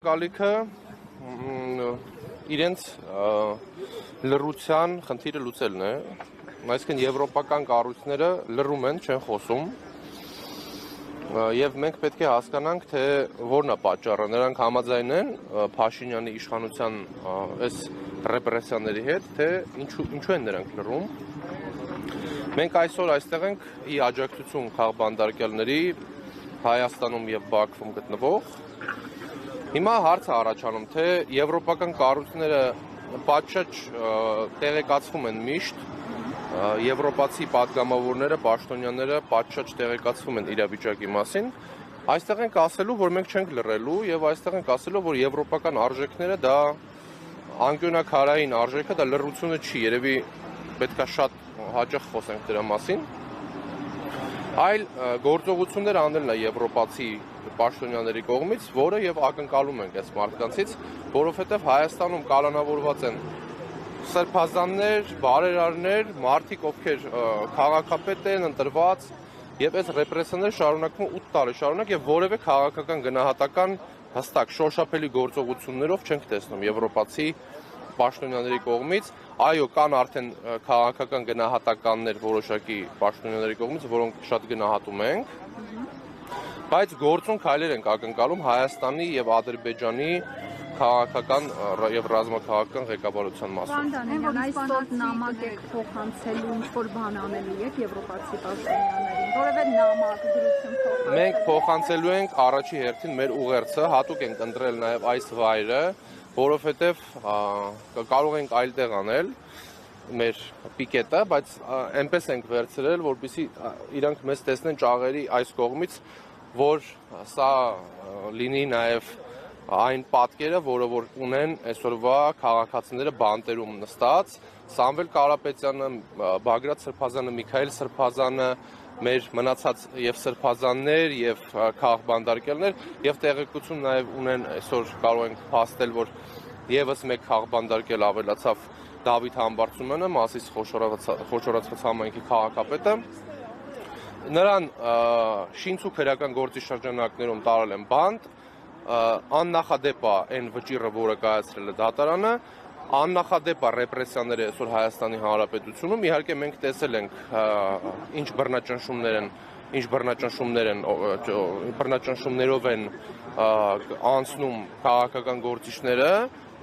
Գալիքը իրենց լռության խնդիրը լուծելն է, այսինքն եվրոպական կառույցները լռում են, չեն խոսում, եւ մենք պետք է հասկանանք, թե որն է պատճառը, նրանք համաձայն են Փաշինյանի իշխանության այս ռեպրեսիաների հետ, թե ինչու են նրանք լռում։ Մենք այսօր այստեղ ենք ի աջակցություն քաղբանդարկյալների Հայաստանում եւ Բաքվում գտնվող Հիմա հարց է առաջանում, թե եվրոպական կառույցները պատշաճ տեղեկացվում են միշտ, եվրոպացի պատգամավորները, պաշտոնյաները պատշաճ տեղեկացվում են իրավիճակի մասին, այստեղ ենք ասելու, որ մենք չենք լռելու եւ այստեղ ենք ասելու, որ եվրոպական արժեքները դա անկյունաքարային արժեքը, դա լռությունը չի, երևի պետքա շատ հաճախ խոսենք դրա մասին, այլ գործողություններ անելն է եվրոպացի պաշտոնյաների կողմից, որը եւ ակնկալում ենք այս մարդկանցից, որովհետեւ Հայաստանում կալանավորված են սրբազաններ, բարերարներ, մարդիկ, ովքեր քաղաքապետ են ընտրված, եւ այս ռեպրեսիաները շարունակվում 8 տարի շարունակ եւ որևէ քաղաքական գնահատական հստակ շոշափելի գործողություններով չենք տեսնում եվրոպացի պաշտոնյաների կողմից, այո, կան արդեն քաղաքական գնահատականներ որոշակի պաշտոնյաների կողմից, որոնք շատ գնահատում ենք, բայց գործուն քայլեր ենք ակնկալում Հայաստանի եւ Ադրբեջանի քաղաքական եւ ռազմաքաղաքական ղեկավարության մասով։ Որ այսօր նամակ եք փոխանցելու, ինչ-որ բան անելու եք եվրոպացի պաշտոնյաներին, որևէ նամակ դրություն փոխանցելու։ Մենք փոխանցելու ենք առաջի հերթին մեր ուղերձը, հատուկ ենք ընտրել նաեւ այս վայրը, որովհետեւ կարող ենք այլտեղ անել մեր պիկետը, բայց այնպես ենք վերցրել, որպեսզի իրանք մեզ տեսնեն ճաղերի այս կողմից, որ սա լինի նաեւ այն պատկերը, որը որ ունեն այսօրվա քաղաքացիները բանտերում նստած, Սամվել Կարապետյանը, Բագրատ Սրբազանը, Միքայել Սրբազանը, մեր մնացած եւ սրբազաններ եւ քաղբանդարկյալներ եւ տեղեկություն նաեւ ունեն այսօր կարող ենք փաստել, որ եւս մեկ քաղբանդարկյալ ավելացավ Դավիթ Համբարձումյանը, Մասիս խոշորացված համայնքի քաղաքապետը։ Նրան շինցու քրեական գործի շրջանակներում տարել են բանտ, աննախադեպ է այն վճիռը, որը կայացրել է դատարանը, աննախադեպ է ռեպրեսիաները այսօր Հայաստանի Հանրապետությունում, իհարկե մենք տեսել ենք ինչ բռնաճնշումներով են անցնում քաղաքական գործիչները,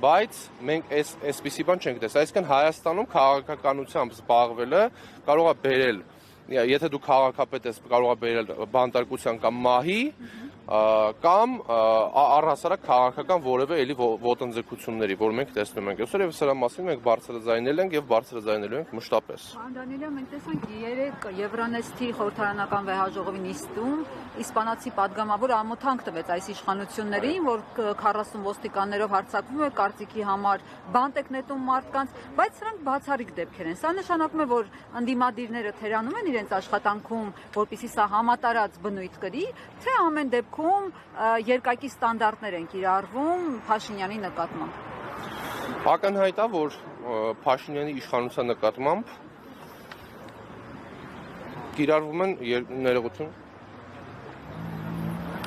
բայց մենք այսպիսի բան չենք տեսել, այսինքն Հայաստանում քաղաքականությամբ զբաղվելը կարող է բերել, եթե դու քաղաքապետ ես, կարող է բերել բանտարկության կամ մահի, կամ առհասարակ քաղաքական որևէ էլի ոտնձգությունների, որ մենք տեսնում ենք այսօր եւ սրա մասին մենք բարձրաձայնել ենք եւ բարձրաձայնելու ենք մշտապես։ Դանիելը, մենք տեսանք 3 Եվրանեստի խորհրդարանական վեհաժողովի նիստում իսպանացի падգամավոր ամոթանք տվեց այս իշխանություններին, որ 40 ոստիկաններով հարձակվում է կարծիքի համար, բանտ եք նետում մարդկանց, բայց սրանք բացառիկ դեպքեր են։ Սա նշանակում է, որ ընդդիմադիրները թերանում են իրենց աշխատանքում, որպեսզի սա համատարած բնույթ կրի, թե ամեն դեպքում երկակի ստանդարտներ են կիրառվում Փաշինյանի նկատմամբ։ Ակնհայտ է, որ Փաշինյանի իշխանության նկատմամբ կիրառվում են ներողություն։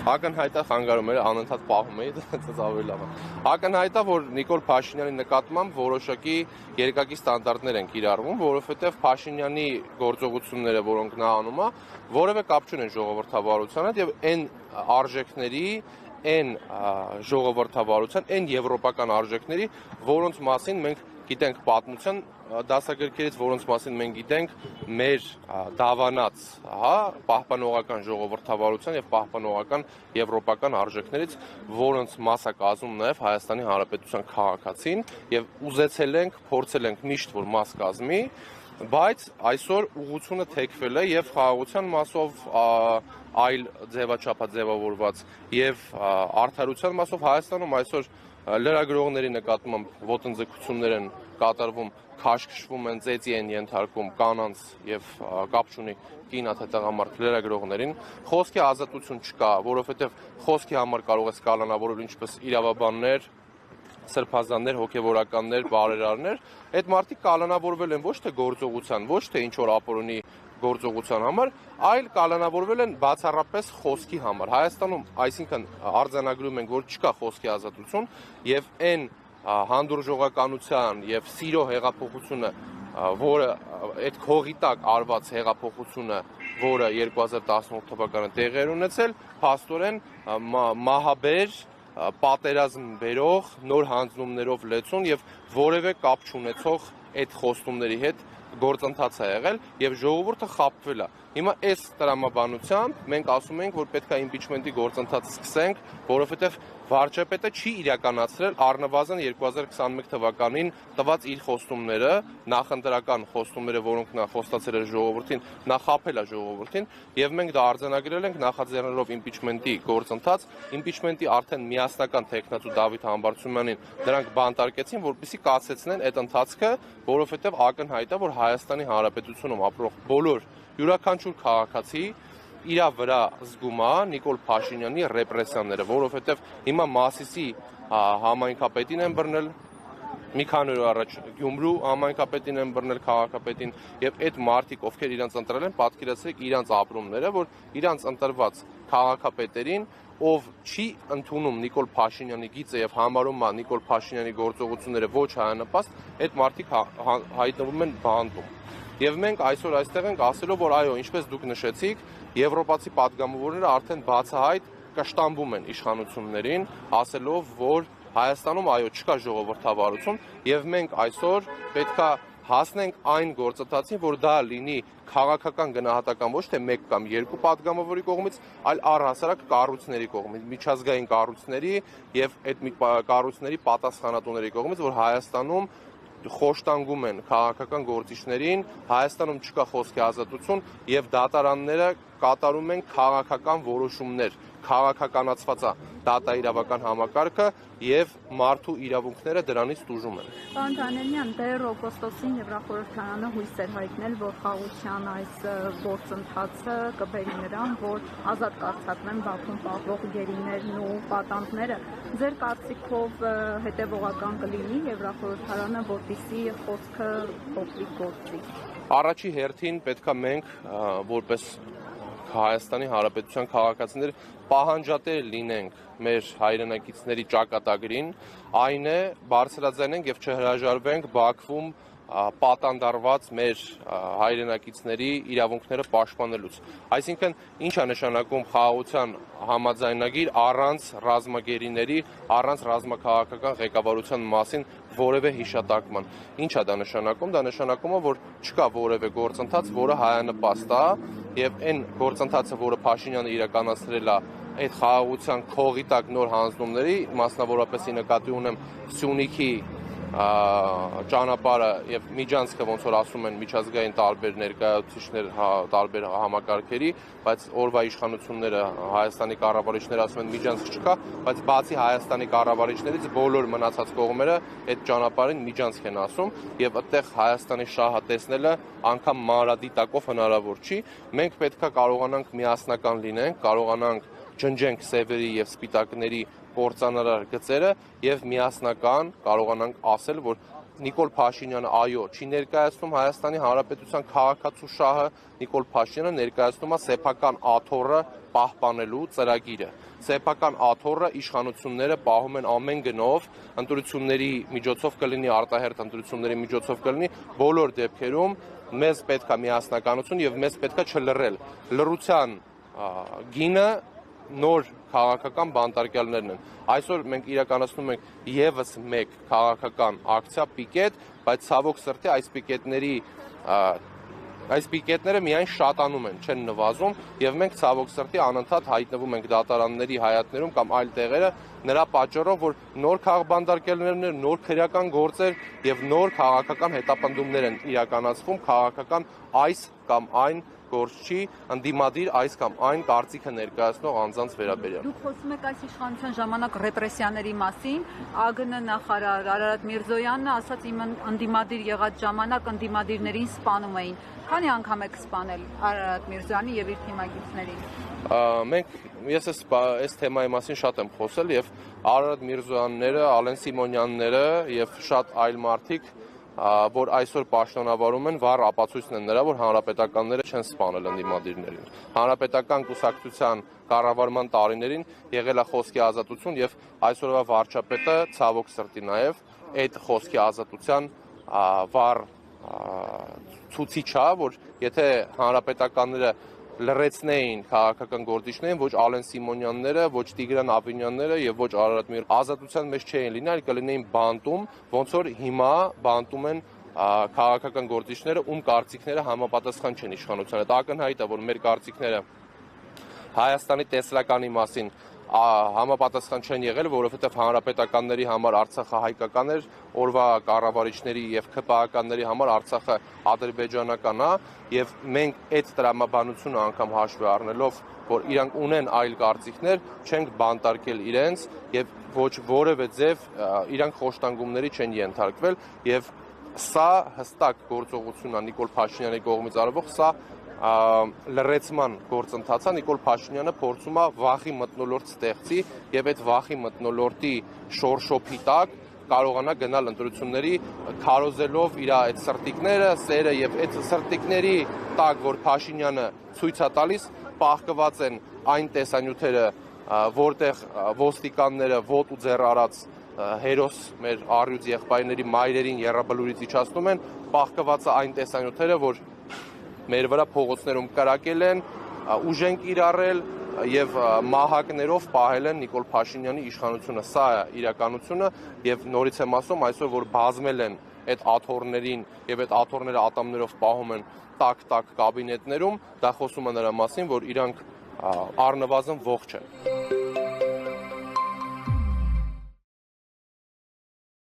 Ակնհայտ է խանգարում էր անընդհատ պահում էի, դա ավելի լավ է։ Ակնհայտ է, որ Նիկոլ Փաշինյանի նկատմամբ որոշակի երկակի ստանդարտներ են կիրառվում, որովհետև Փաշինյանի գործողությունները, որոնք նա անում է, որևէ կապ չունեն ժողովրդավարության հետ եւ այն արժեքների, այն ժողովրդավարության, այն եվրոպական արժեքների, որոնց մասին մենք գիտենք պատմության դասագրքերից, որոնց մասին մենք գիտենք մեր դավանած, պահպանողական ժողովրդավարության եւ պահպանողական եվրոպական արժեքներից, որոնց մաս է կազմում նաեւ Հայաստանի Հանրապետության քաղաքացին եւ ուզեցել ենք, փորձել ենք միշտ որ մաս կազմի, բայց այսօր ուղղությունը թեքվել է եւ խաղաղության մասով այլ ձևաչափ ձևավորված եւ արդարության մասով Հայաստանում այսօր լրագրողների նկատմամբ ոտնձգություններ են կատարվում, քաշքշվում են, ծեծի են ենթարկում կանանց եւ կապ չունի կինա թե տղամարդ լրագրողներին, խոսքի ազատություն չկա, որովհետեւ խոսքի համար կարող ես կալանավորել ինչպես իրավաբաններ, սրբազաններ, հոգեվորականներ, բարերարներ, այդ մարդիկ կալանավորվել են ոչ թե գործողության, ոչ թե ինչ որ ապօրինի գործողության համար, այլ կալանավորվել են բացառապես խոսքի համար։ Հայաստանում, այսինքն արձանագրում ենք, որ չկա խոսքի ազատություն եւ այն հանդուրժողականության եւ սիրո հեղափոխությունը, որը այդ քողի տակ արված հեղափոխությունը, որը 2018 թվականը տեղի էր ունեցել, փաստորեն մահաբեր պատերազմ բերող նոր հանձնումներով լեցուն եւ որևէ կապ չունեցող այդ խոստումների հետ գործընթաց է եղել եւ ժողովուրդը խաբվել է։ Հիմա այս տրամաբանությամբ մենք ասում ենք, որ պետք է իմպիչմենտի գործընթացը սկսենք, որովհետեւ վարչապետը չի իրականացրել առնվազն 2021 թվականին տված իր խոստումները, նախընտրական խոստումները, որոնք նա խոստացել էր ժողովրդին, նա խաբել է ժողովրդին եւ մենք դա արձանագրել ենք նախաձեռնելով իմպիչմենտի գործընթաց, իմպիչմենտի արդեն միասնական տեխնացու Դավիթ Համբարձումյանին դրանք բանտարկեցին, որպեսզի կասեցնեն այդ ընթացքը, որովհետեւ ակնհայտ է, որ Հայաստանի Հանրապետությունում ապրող բոլոր յուրաքանչյուր քաղաքացի իր վրա զգում է Նիկոլ Փաշինյանի ռեպրեսիաները, որովհետև հիմա Մասիսի համայնքապետին են բռնել, մի քանի օր առաջ Գյումրու համայնքապետին են բռնել, քաղաքապետին, եւ այդ մարդիկ, ովքեր իրանց ընտրել են, պատկերացրեք իրանց ապրումները, որ իրանց ընտրված քաղաքապետերին, ով չի ընդունում Նիկոլ Փաշինյանի գիծը եւ համարում է Նիկոլ Փաշինյանի գործողությունները ոչ հայանպաստ, այդ մարդիկ հայտնվում են բանտում։ Եվ մենք այսօր այստեղ ենք ասելով, որ այո, ինչպես դուք նշեցիք, եվրոպացի պատգամավորները արդեն բացահայտ կշտամբում են իշխանություններին, ասելով, որ Հայաստանում այո չկա ժողովրդավարություն, եւ մենք այսօր պետքա հասնենք այն գործընթացին, որ դա լինի քաղաքական գնահատական ոչ թե մեկ կամ երկու պատգամավորի կողմից, այլ առհասարակ կառույցների կողմից, միջազգային կառույցների եւ այդ կառույցների պատասխանատուների կողմից, որ Հայաստանում խոշտանգում են քաղաքական գործիչներին, Հայաստանում չկա խոսքի ազատություն եւ դատարանները կատարում են քաղաքական որոշումներ, քաղաքականացված է դատաիրավական համակարգը եւ մարդու իրավունքները դրանից տուժում են։ Պարոն Դանիելյան, դեռ օգոստոսին Եվրախորհրդարանը հույս էր հայտնել, որ խաղաղության այս գործընթացը կբերի նրան, որ ազատ կարձակվեն Բաքվում պահվող գերիներն ու պատանդները։ Ձեր կարծիքով հետևողական կլինի Եվրախորհրդարանը, որպեսզի խոսքը փոխվի գործի։ Առաջի հերթին պետքա մենք որպես Հայաստանի Հանրապետության քաղաքացիներ պահանջատեր լինենք մեր հայրենակիցների ճակատագրին, այն է բարձրաձայնենք եւ չհրաժարվենք Բաքվում պատանդարված մեր հայրենակիցների իրավունքները պաշտպանելուց։ Այսինքն, ինչ է նշանակում խաղաղության համաձայնագիր առանց ռազմագերիների, առանց ռազմաքաղաքական ղեկավարության մասին որևէ հիշատակման։ Ինչ է դա նշանակում։ Դա նշանակում է, որ չկա որևէ գործընթաց, որը հայանպաստ է, եւ այն գործընթացը, որը Փաշինյանը իրականացրել է այդ խաղաղության քողի տակ նոր հանձնումների, մասնավորապես նկատի ունեմ Սյունիքի ճանապարհը եւ միջանցքը, ոնց որ ասում են միջազգային տարբեր ներկայացուցիչներ տարբեր համակարգերի, բայց օրվա իշխանությունները Հայաստանի կառավարիչները ասում են միջանցք չկա, բայց բացի Հայաստանի կառավարիչներից բոլոր մնացած կողմերը այդ ճանապարհին միջանցք են ասում եւ այդտեղ Հայաստանի շահը տեսնելը անգամ մանրադիտակով հնարավոր չի։ Մենք պետքա կարողանանք միասնական լինենք, կարողանանք ջնջենք սևերի եւ սպիտակների կործանարար գծերը եւ միասնական կարողանանք ասել, որ Նիկոլ Փաշինյանը այո, չի ներկայացնում Հայաստանի Հանրապետության քաղաքացու շահը, Նիկոլ Փաշինյանը ներկայացնում է սեփական աթոռը պահպանելու ծրագիրը։ Սեփական աթոռը իշխանությունները պահում են ամեն գնով, ընտրությունների միջոցով կլինի, արտահերթ ընտրությունների միջոցով կլինի, բոլոր դեպքերում մեզ պետք է միասնականություն եւ մեզ պետք է չլռել։ Լռության գինը նոր քաղաքական բանտարկյալներն են։ Այսօր մենք իրականացնում ենք եւս մեկ քաղաքական ակցիա պիկետ, բայց ցավոք սրտի այս պիկետները միայն շատանում են, չեն նվազում եւ մենք ցավոք սրտի անընդհատ հայտնվում ենք դատարանների հայաթներում կամ այլ տեղերը նրա պատճառով, որ նոր քաղաքբանտարկյալներ, նոր քրեական գործեր եւ նոր քաղաքական հետապնդումներ են իրականացվում քաղաքական այս կամ այն գործչի ընդդիմադիր այս կամ այն կարծիքը ներկայացնող անձանց վերաբերյալ։ Դուք խոսում եք այս իշխանության ժամանակ ռեպրեսիաների մասին, ԱԳՆ նախարար Արարատ Միրզոյանն ասաց իմ ընդդիմադիր եղած ժամանակ ընդդիմադիրներին սպանում էին։ Քանի անգամ եք սպանել Արարատ Միրզոյանի եւ իր թիմակիցներին։ Ես այս թեմայի մասին շատ եմ խոսել եւ Արարատ Միրզոյանները, Ալեն Սիմոնյանները եւ շատ այլ մարդիկ որ այսօր պաշտոնավարում են վառ ապացույցն են նրա, որ հանրապետականները չեն սպանել ընդդիմադիրներին։ Հանրապետական կուսակցության կառավարման տարիներին եղել է խոսքի ազատություն եւ այսօրվա վարչապետը ցավոք սրտի նաեւ այդ խոսքի ազատության վառ ցուցիչ է, որ եթե հանրապետականները լրացնեին քաղաքական գործիչներին, ոչ Ալեն Սիմոնյանները, ոչ Տիգրան Ավինյանները եւ ոչ Արարատ Միրզոյանը ազատության մեջ չէին լինի, այլ կլինեին բանտում, ոնց որ հիմա բանտում են քաղաքական գործիչները, ում կարծիքները համապատասխան չեն իշխանությանը։ Դա ակնհայտ է, որ մեր կարծիքները Հայաստանի տեսլականի մասին համապատասխան չեն եղել, որովհետև հանրապետականների համար Արցախը հայկական էր, օրվա կառավարիչների եւ ՔՊԱ-ականների համար Արցախը ադրբեջանական է, եւ մենք այդ տրամաբանությունը անգամ հաշվի առնելով, որ իրանք ունեն այլ կարծիքներ, չենք բանտարկել իրենց եւ ոչ որևէ ձև իրանք խոշտանգումների չեն ենթարկվել եւ սա հստակ գործողություն է Նիկոլ Փաշինյանի կողմից արվող, սա լրացման գործընթացը Նիկոլ Փաշինյանը փորձում է վախի մթնոլորտ ստեղծի եւ այդ վախի մթնոլորտի շորշոփի տակ կարողանա գնալ ընտրությունների քարոզելով իր այդ սրտիկները, սերը եւ այդ սրտիկների տակ, որ Փաշինյանը ցույց է տալիս, պահկված են այն տեսանյութերը, որտեղ ոստիկանները ոտու ձեռ արած հերոս մեր առյուծ եղբայրների մայրերին եռաբլուրից իջացնում են, պահկված է այն տեսանյութերը, որ մեր վրա փողոցներում կրակել են, ուժ են կիրառել եւ մահակներով պահել են Նիկոլ Փաշինյանի իշխանությունը։ Սա է իրականությունը եւ նորից եմ ասում, այսօր որ բազմել են այդ աթոռներին եւ այդ աթոռները ատամներով պահում են տակ կաբինետներում, դա խոսում է նրա մասին, որ իրանք առնվազն ողջ են։